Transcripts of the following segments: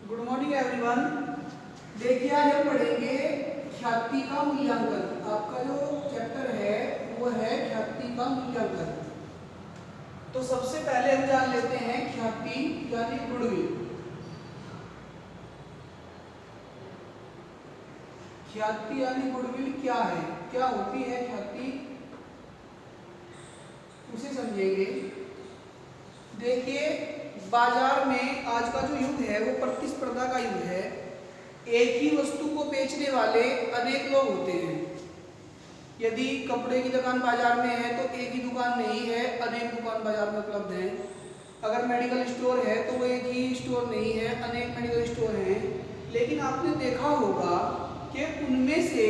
Good morning everyone. देखिए आज हम पढ़ेंगे ख्याति का मूल्यांकन। आपका जो चैप्टर है वो है ख्याति का मूल्यांकन। तो सबसे पहले हम जान लेते हैं ख्याति यानी गुडविल। ख्याति यानी गुडविल क्या है, क्या होती है ख्याति, उसे समझेंगे। देखिए बाजार में आज का जो युग है वो प्रतिस्पर्धा का युग है। एक ही वस्तु को बेचने वाले अनेक लोग होते हैं। यदि कपड़े की दुकान बाजार में है तो एक ही दुकान नहीं है, अनेक दुकान बाजार में उपलब्ध हैं। अगर मेडिकल स्टोर है तो वो एक ही स्टोर नहीं है, अनेक मेडिकल स्टोर हैं। लेकिन आपने देखा होगा कि उनमें से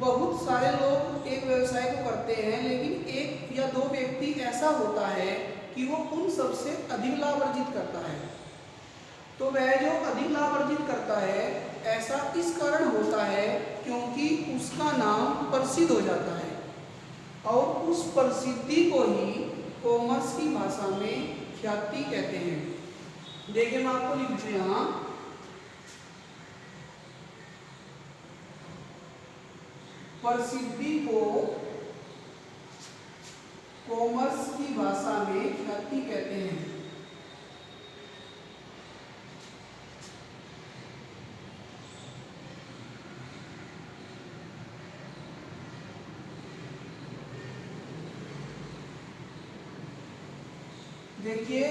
बहुत सारे लोग एक व्यवसाय को करते हैं, लेकिन एक या दो व्यक्ति ऐसा होता है कि वो उन सबसे अधिक लाभ अर्जित करता है। तो वह जो अधिक लाभ अर्जित करता है ऐसा इस कारण होता है क्योंकि उसका नाम प्रसिद्ध हो जाता है, और उस प्रसिद्धि को ही कॉमर्स की भाषा में ख्याति कहते हैं। देखिए मैं आपको लिख दूं यहाँ, प्रसिद्धि को कॉमर्स की भाषा में ख्याति कहते हैं। देखिए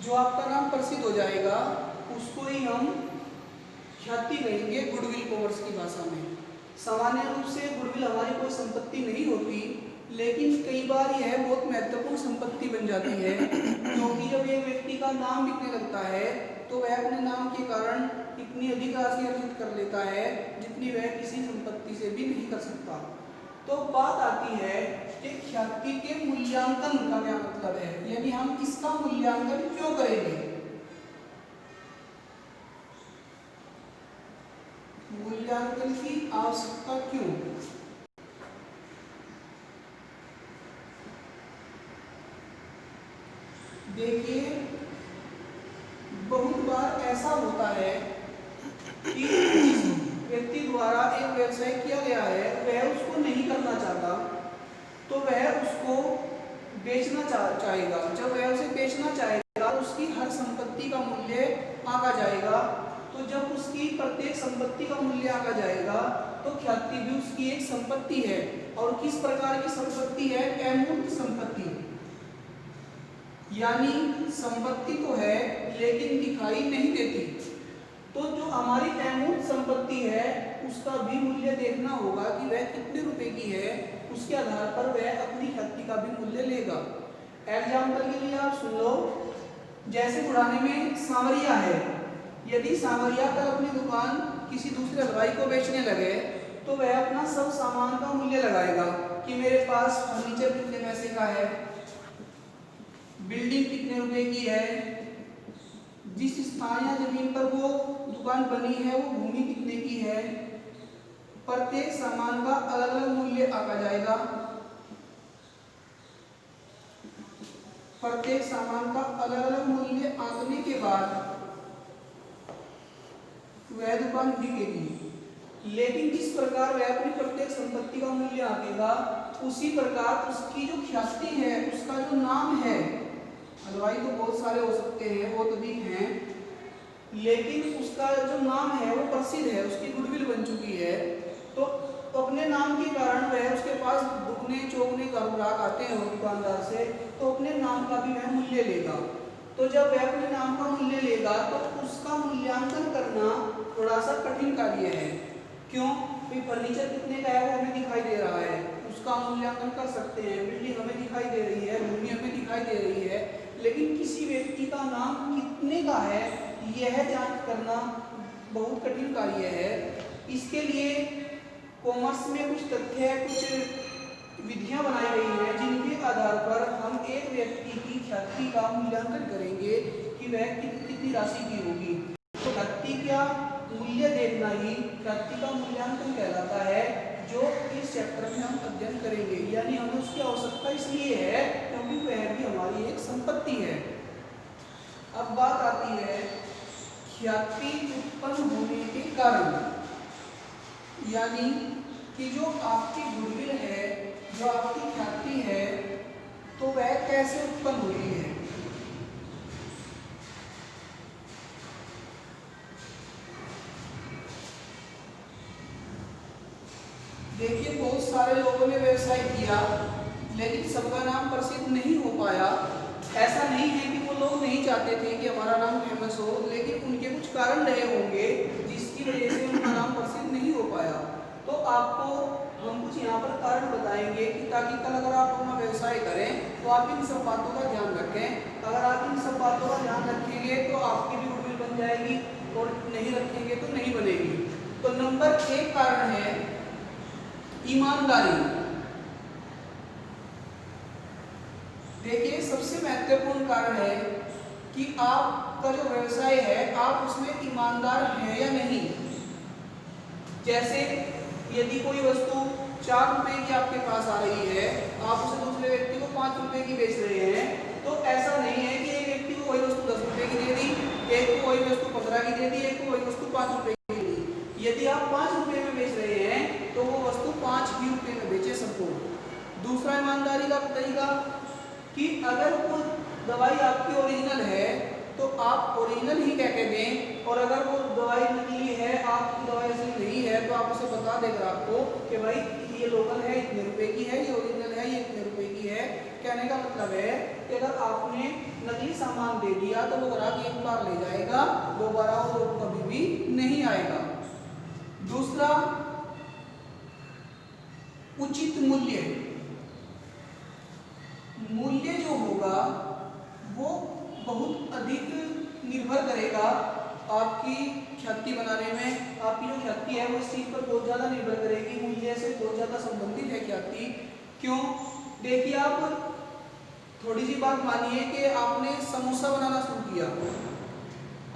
जो आपका नाम प्रसिद्ध हो जाएगा उसको ही हम ख्याति कहेंगे गुडविल कॉमर्स की भाषा में। सामान्य रूप से गुडविल हमारी कोई संपत्ति नहीं होती, लेकिन कई बार यह बहुत महत्वपूर्ण संपत्ति बन जाती है, क्योंकि जब एक व्यक्ति का नाम बिकने लगता है तो वह अपने नाम के कारण इतनी अधिक राशि अर्जित कर लेता है जितनी वह किसी संपत्ति से भी नहीं कर सकता। तो बात आती है कि ख्याति के मूल्यांकन का क्या मतलब है, यानी हम इसका मूल्यांकन क्यों करेंगे। मूल्यांकन की आवश्यकता क्यों। देखिए बहुत बार ऐसा होता है कि जिस व्यक्ति द्वारा एक व्यवसाय किया गया है वह उसको नहीं करना चाहता, तो वह उसको बेचना चाहेगा। जब वह उसे बेचना चाहेगा तो उसकी हर संपत्ति का मूल्य आंका जाएगा। तो जब उसकी प्रत्येक संपत्ति का मूल्य आंका जाएगा तो ख्याति भी उसकी एक संपत्ति है। और किस प्रकार की संपत्ति है, अमूर्त संपत्ति, यानी संपत्ति तो है लेकिन दिखाई नहीं देती। तो जो हमारी अमूर्त संपत्ति है उसका भी मूल्य देखना होगा कि वह कितने रुपए की है, उसके आधार पर वह अपनी ख्याति का भी मूल्य लेगा। एग्जाम्पल के लिए आप सुन लो, जैसे पुराने में सांवरिया है। यदि सांवरिया कल अपनी दुकान किसी दूसरे हलवाई को बेचने लगे तो वह अपना सब सामान का मूल्य लगाएगा कि मेरे पास फर्नीचर कितने पैसे का है, बिल्डिंग कितने रुपए की है, जिस स्थान या जमीन पर वो दुकान बनी है वो भूमि कितने की है। प्रत्येक सामान का अलग अलग मूल्य आंका जाएगा। प्रत्येक सामान का अलग अलग मूल्य आंकने के बाद वह दुकान बिकेगी। लेकिन जिस प्रकार वह अपनी प्रत्येक संपत्ति का मूल्य आंकेगा उसी प्रकार उसकी जो ख्याति है, उसका जो नाम है, हलवाई तो बहुत सारे हो सकते हैं, बहुत अधिक हैं, लेकिन उसका जो नाम है वो प्रसिद्ध है, उसकी गुडविल बन चुकी है। तो अपने नाम के कारण वह, उसके पास दुखने चौंकने ग्राहक आते हैं दुकानदार से, तो अपने नाम का भी वह मूल्य लेगा। तो जब वह अपने नाम का मूल्य लेगा तो उसका मूल्यांकन करना थोड़ा सा कठिन कार्य है। क्यों, भाई फर्नीचर कितने का है वो हमें दिखाई दे रहा है, उसका मूल्यांकन कर सकते हैं, बिल्डिंग हमें दिखाई दे रही है, भूमि हमें दिखाई दे रही है, लेकिन किसी व्यक्ति का नाम कितने का है यह जांच करना बहुत कठिन कार्य है। इसके लिए कॉमर्स में कुछ तथ्य, कुछ विधियां बनाई गई हैं जिनके आधार पर हम एक व्यक्ति की ख्याति का मूल्यांकन करेंगे कि वह कितनी राशि की होगी। तो ख्याति का मूल्य देखना ही ख्याति का मूल्यांकन कहलाता है, जो इस चैप्टर में हम अध्ययन करेंगे। यानी हमें उसकी आवश्यकता इसलिए है क्योंकि वह भी हमारी एक संपत्ति है। अब बात आती है ख्याति उत्पन्न होने के कारण, यानी कि जो आपकी गुडविल है, जो आपकी ख्याति है, तो वह कैसे उत्पन्न हुई है। देखिए बहुत सारे लोगों ने व्यवसाय किया लेकिन सबका नाम प्रसिद्ध नहीं हो पाया। ऐसा नहीं है कि वो लोग नहीं चाहते थे कि हमारा नाम फेमस हो, लेकिन उनके कुछ कारण रहे होंगे जिसकी वजह से उनका नाम प्रसिद्ध नहीं हो पाया। तो आपको हम कुछ यहाँ पर कारण बताएंगे कि ताकि कल अगर आप अपना व्यवसाय करें तो आप इन सब बातों का ध्यान रखें। अगर आप इन सब बातों का ध्यान रखेंगे तो आपकी भी गुडविल बन जाएगी, और नहीं रखेंगे तो नहीं बनेगी। तो नंबर 1 कारण है ईमानदारी। देखिए सबसे महत्वपूर्ण कारण है कि आपका जो व्यवसाय है आप उसमें ईमानदार हैं या नहीं। जैसे यदि कोई वस्तु 4 रुपए की आपके पास आ रही है, आप उसे दूसरे व्यक्ति को 5 रुपए की बेच रहे हैं, तो ऐसा नहीं है कि एक व्यक्ति को वही वस्तु 10 रुपए की दे दी, एक को वही वस्तु 15 की दे दी, एक को वही वस्तु 5 रुपए की दे दी। यदि आप 5 रुपए में बेच रहे हैं तो वो वस्तु 5 ही रुपए में बेचे सबको। दूसरा ईमानदारी का तरीका कि अगर वो दवाई आपकी ओरिजिनल है तो आप ओरिजिनल ही कह के दें, और अगर वो दवाई नकली है, आपकी दवाई असली नहीं है, तो आप उसे बता देगा आपको कि भाई ये लोकल है, इतने रुपए की है, ये ओरिजिनल है, ये इतने रुपए की है। कहने का मतलब है कि अगर आपने नकली सामान दे दिया तो वो ग्राहक एक बार ले जाएगा, दोबारा वो कभी भी नहीं आएगा। दूसरा उचित मूल्य। मूल्य जो होगा वो बहुत अधिक निर्भर करेगा आपकी ख्याति बनाने में। आपकी जो ख्याति है वो इस चीज पर बहुत ज्यादा निर्भर करेगी, मूल्य से बहुत ज्यादा संबंधित है ख्याति। क्यों? देखिए आप थोड़ी सी बात मानिए कि आपने समोसा बनाना शुरू किया,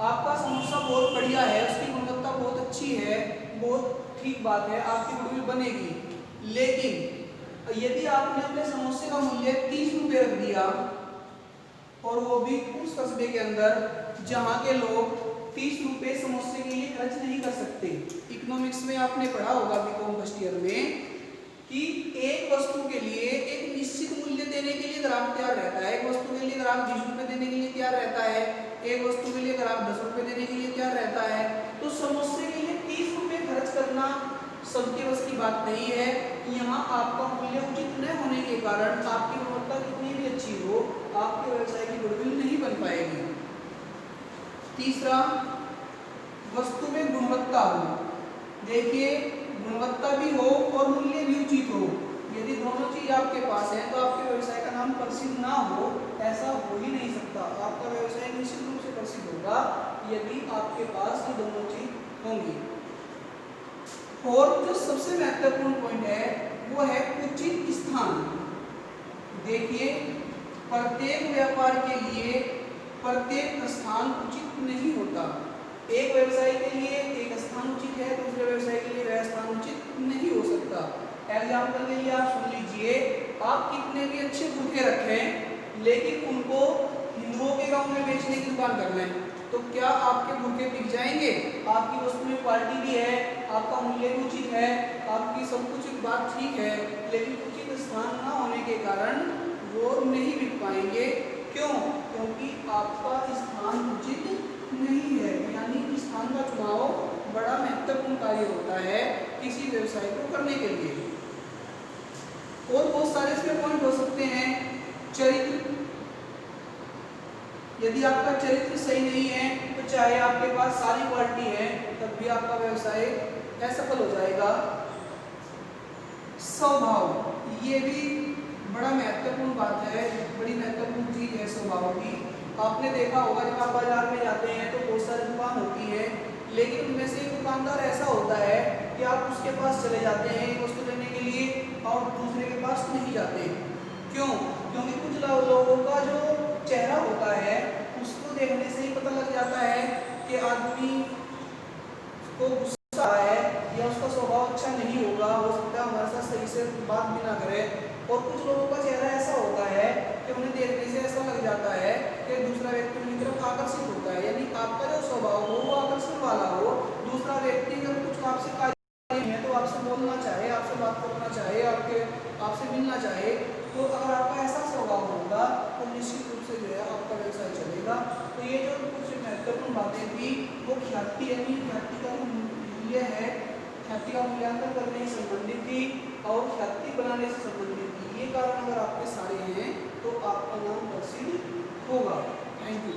आपका समोसा बहुत बढ़िया है, उसकी गुणवत्ता बहुत अच्छी है, बहुत ठीक बात है, आपकी गुडविल बनेगी। लेकिन यदि आपने अपने समोसे का मूल्य 30 रुपये रख दिया, और वो भी उस कस्बे के अंदर जहाँ के लोग 30 रुपये समोसे के लिए खर्च नहीं कर सकते। इकोनॉमिक्स में आपने पढ़ा होगा बीकॉम फर्स्ट ईयर में कि एक वस्तु के लिए एक निश्चित मूल्य देने के लिए ग्राहक तैयार रहता है। एक वस्तु के लिए ग्राहक 20 रुपये देने के लिए तैयार रहता है, एक वस्तु के लिए ग्राहक 10 रुपये देने के लिए तैयार रहता है। तो समोसे के लिए 30 रुपये खर्च करना सबके बस की बात नहीं है। यहाँ आपका मूल्य उचित न होने के कारण आपकी गुणवत्ता कितनी भी अच्छी हो, आपके व्यवसाय की गुडविल नहीं बन पाएगी। तीसरा, वस्तु में गुणवत्ता हो। देखिए गुणवत्ता भी हो और मूल्य भी उचित हो। यदि दोनों चीज आपके पास है तो आपके व्यवसाय का नाम प्रसिद्ध ना हो, ऐसा हो ही नहीं सकता। आपका व्यवसाय निश्चित रूप से प्रसिद्ध होगा यदि आपके पास ये दोनों चीज होंगी। फोर्थ सबसे महत्वपूर्ण पॉइंट है वो है उचित स्थान। देखिए प्रत्येक व्यापार के लिए प्रत्येक स्थान उचित नहीं होता। एक व्यवसाय के लिए एक स्थान उचित है, दूसरे व्यवसाय के लिए वह स्थान उचित नहीं हो सकता। एग्जाम्पल के लिए आप सुन लीजिए, आप कितने भी अच्छे बुके रखें लेकिन उनको हिंदुओं के गांव में बेचने की दुकान कर लें तो क्या आपके बुके बिक जाएंगे? आपकी वस्तु में क्वालिटी भी है, आपका मूल्य भी उचित है, आपकी सब कुछ बात ठीक है, लेकिन उचित स्थान न होने के कारण वो नहीं बिक पाएंगे। क्यों? क्योंकि आपका स्थान उचित नहीं है। यानी स्थान का चुनाव बड़ा महत्वपूर्ण कार्य होता है किसी व्यवसाय को करने के लिए। और बहुत सारे इसमें पॉइंट हो सकते हैं। चरित्र, यदि आपका चरित्र सही नहीं है तो चाहे आपके पास सारी क्वालिटी है तब भी आपका व्यवसाय असफल हो जाएगा। स्वभाव, ये भी बड़ा महत्वपूर्ण बात है, बड़ी महत्वपूर्ण चीज है स्वभाव की। आपने देखा होगा जब आप बाजार में जाते हैं तो बहुत सारी दुकान होती है, लेकिन उनमें से एक दुकानदार ऐसा होता है कि आप उसके पास चले जाते हैं एक वस्तु लेने के लिए और दूसरे के पास नहीं जाते। क्यों? क्योंकि कुछ लोगों का जो चेहरा होता है उसको देखने से ही पता लग जाता है कि आदमी को गुस्सा है या उसका स्वभाव अच्छा नहीं होगा, हो सकता है हमारे साथ सही से बात भी ना करे। और कुछ लोगों का चेहरा ऐसा होता है कि उन्हें देखने से ऐसा लग जाता है कि दूसरा व्यक्ति उनकी तरफ आकर्षित होता है। यानी आपका जो स्वभाव हो वो आपसे मिलना चाहे, तो अगर आपका ऐसा स्वभाव होगा तो निश्चित रूप से जो है आपका व्यवसाय चलेगा। तो ये जो कुछ महत्वपूर्ण बातें थी वो ख्याति यानी ख्याति का जो मूल्य है, ख्याति का मूल्यांकन करने से संबंधित थी और ख्याति बनाने से संबंधित थी। ये कारण अगर आपके सारे हैं तो आपका नाम प्रसिद्ध होगा। Thank you.